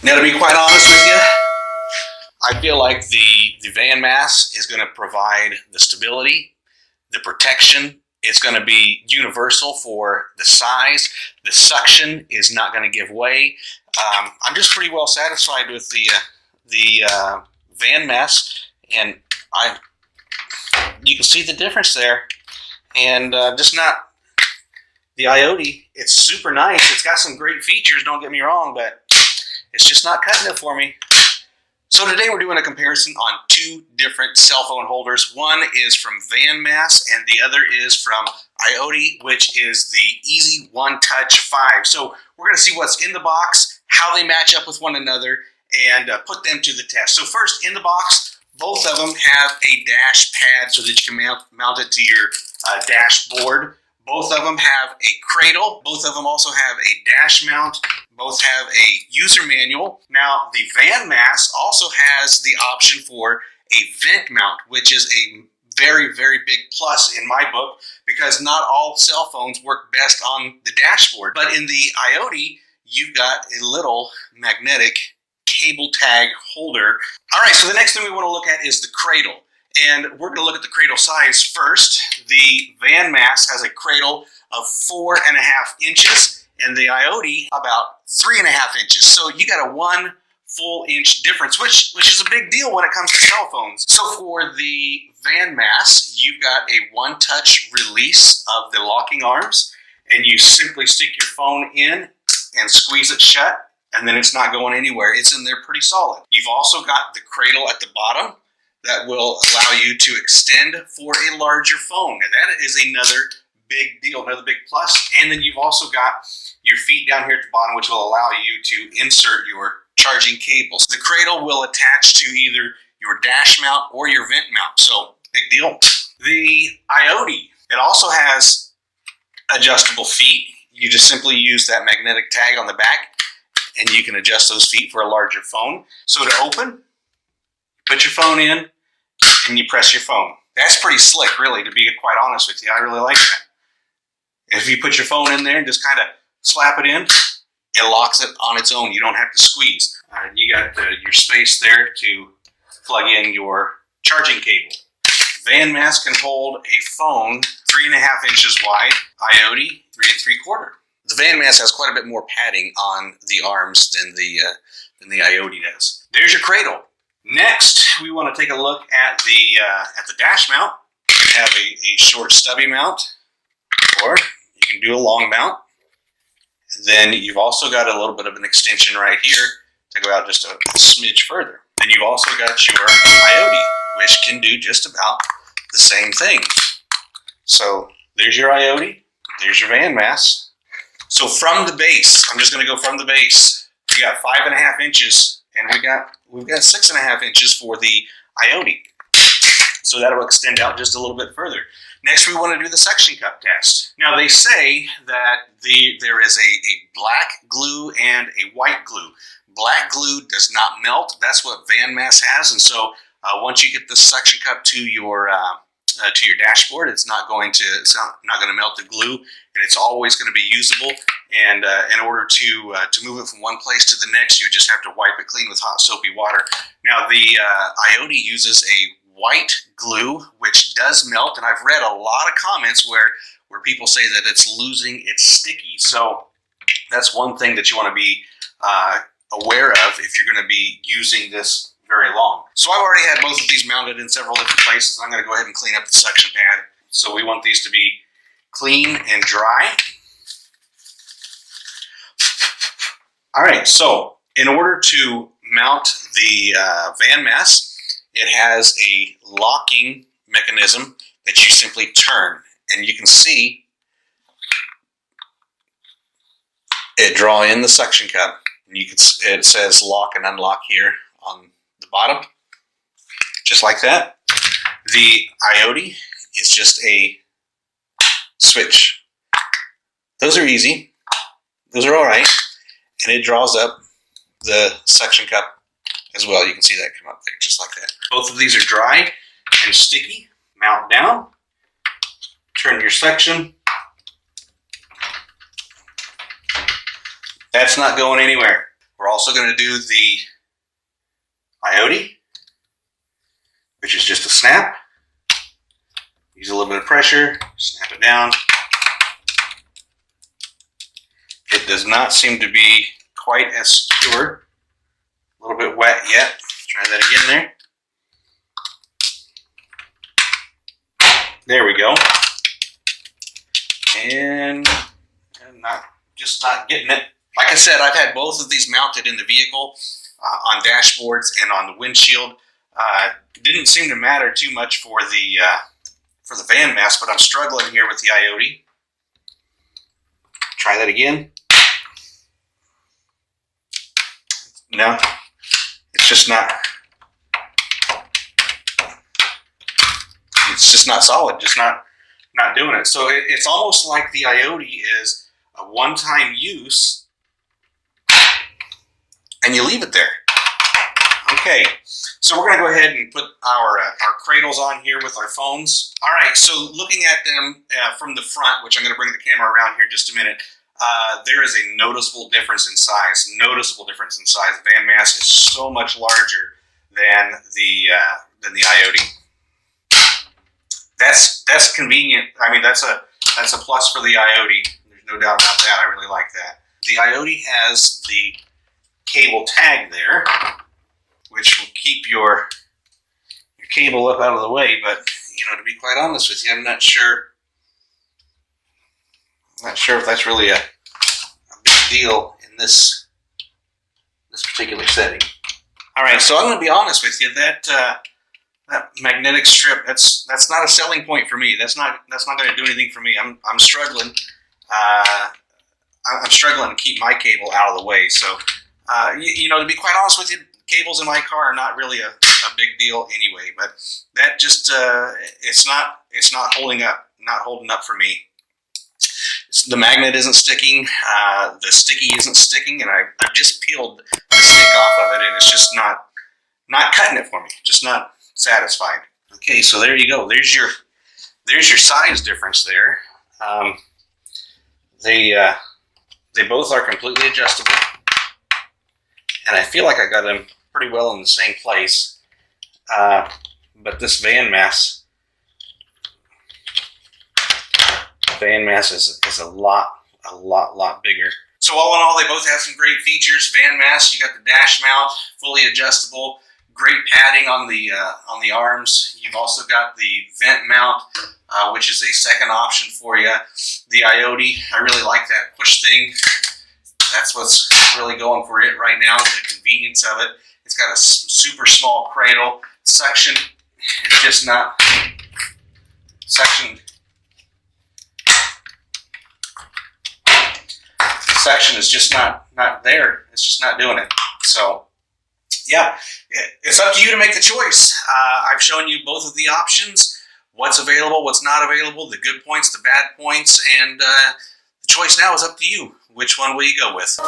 Now, to be quite honest with you, I feel like the van mass is going to provide the stability, the protection. It's going to be universal for the size. The suction is not going to give way. I'm just pretty well satisfied with the van mass, and you can see the difference there. And just not the iOttie. It's super nice. It's got some great features, don't get me wrong, but it's just not cutting it for me. So today we're doing a comparison on two different cell phone holders. One is from VanMass and the other is from iOttie, which is the Easy One Touch 5. So we're going to see what's in the box, how they match up with one another, and put them to the test. So first, in the box, both of them have a dash pad so that you can mount it to your dashboard. Both of them have a cradle. Both of them also have a dash mount. Both have a user manual. Now, the VanMass also has the option for a vent mount, which is a very, very big plus in my book, because not all cell phones work best on the dashboard. But in the iOttie, you've got a little magnetic cable tag holder. All right, so the next thing we want to look at is the cradle. And we're going to look at the cradle size first. The VanMass has a cradle of 4.5 inches, and the iOttie about 3.5 inches. So you got a 1 full inch difference, which is a big deal when it comes to cell phones. So for the VanMass, you've got a one-touch release of the locking arms, and you simply stick your phone in and squeeze it shut, and then it's not going anywhere. It's in there pretty solid. You've also got the cradle at the bottom that will allow you to extend for a larger phone. And that is another big deal, another big plus. And then you've also got your feet down here at the bottom, which will allow you to insert your charging cables. The cradle will attach to either your dash mount or your vent mount, so big deal. The iOttie, it also has adjustable feet. You just simply use that magnetic tag on the back, and you can adjust those feet for a larger phone. So to open, put your phone in, and you press your phone. That's pretty slick, really, to be quite honest with you. I really like that. If you put your phone in there and just kind of slap it in, it locks it on its own. You don't have to squeeze. You got your space there to plug in your charging cable. VanMass can hold a phone 3.5 inches wide, iOttie 3 3/4. The VanMass has quite a bit more padding on the arms than the iOttie does. There's your cradle. Next, we want to take a look at the dash mount. You have a short stubby mount, or you can do a long mount. Then you've also got a little bit of an extension right here to go out just a smidge further. Then you've also got your iOttie, which can do just about the same thing. So there's your iOttie, there's your VanMass. So from the base, I'm just going to go from the base. You got 5.5 inches, and we've got 6.5 inches for the iOttie. So that'll extend out just a little bit further. Next, we want to do the suction cup test. Now, they say that there is a black glue and a white glue. Black glue does not melt. That's what VanMass has, and so once you get the suction cup to your dashboard, it's not going to melt the glue, and it's always going to be usable. And in order to move it from one place to the next, you just have to wipe it clean with hot soapy water. Now, the iOttie uses a white glue, which does melt, and I've read a lot of comments where people say that it's losing its sticky. So that's one thing that you want to be aware of if you're going to be using this very long. So I've already had both of these mounted in several different places. I'm going to go ahead and clean up the suction pad. So we want these to be clean and dry. All right, so in order to mount the VanMass, it has a locking mechanism that you simply turn, and you can see it draw in the suction cup, and it says lock and unlock here on the bottom, just like that. The iOttie is just a switch. Those are easy. Those are all right, and it draws up the suction cup as well. You can see that come up there just like that. Both of these are dry and sticky. Mount down, turn your section. That's not going anywhere. We're also going to do the iOttie, which is just a snap. Use a little bit of pressure, snap it down. It does not seem to be quite as secure. A little bit wet yet. Try that again there. There we go. And just not getting it. Like I said, I've had both of these mounted in the vehicle on dashboards and on the windshield. Didn't seem to matter too much for the van mask, but I'm struggling here with the iOttie. Try that again. No, it's just not. It's just not solid. Just not doing it. So it's almost like the iOttie is a one-time use, and you leave it there. Okay, so we're going to go ahead and put our cradles on here with our phones. All right, so looking at them from the front, which I'm going to bring the camera around here in just a minute, there is a noticeable difference in size. Noticeable difference in size. The van mask is so much larger than the iOttie. That's convenient. I mean, that's a plus for the iOttie. There's no doubt about that. I really like that. The iOttie has the cable tag there, which will keep your cable up out of the way. But to be quite honest with you, I'm not sure if that's really a big deal in this particular setting. All right, so I'm going to be honest with you that magnetic strip, that's not a selling point for me. That's not going to do anything for me. I'm struggling. I'm struggling to keep my cable out of the way. So to be quite honest with you, cables in my car are not really a big deal anyway. But that just it's not holding up. Not holding up for me. The magnet isn't sticking. The sticky isn't sticking, and I've just peeled the stick off of it, and it's just not cutting it for me. Just not satisfied. Okay, so there you go. There's your size difference there. They both are completely adjustable, and I feel like I got them pretty well in the same place. But this van mask is a lot bigger. So all in all, they both have some great features. Van mask, you got the dash mount, fully adjustable. Great padding on the arms. You've also got the vent mount, which is a second option for you. The iOttie, I really like that push thing. That's what's really going for it right now, the convenience of it. It's got a super small cradle. Suction is just not suction. Suction is just not there. It's just not doing it. So yeah, it's up to you to make the choice. I've shown you both of the options, what's available, what's not available, the good points, the bad points, and the choice now is up to you. Which one will you go with?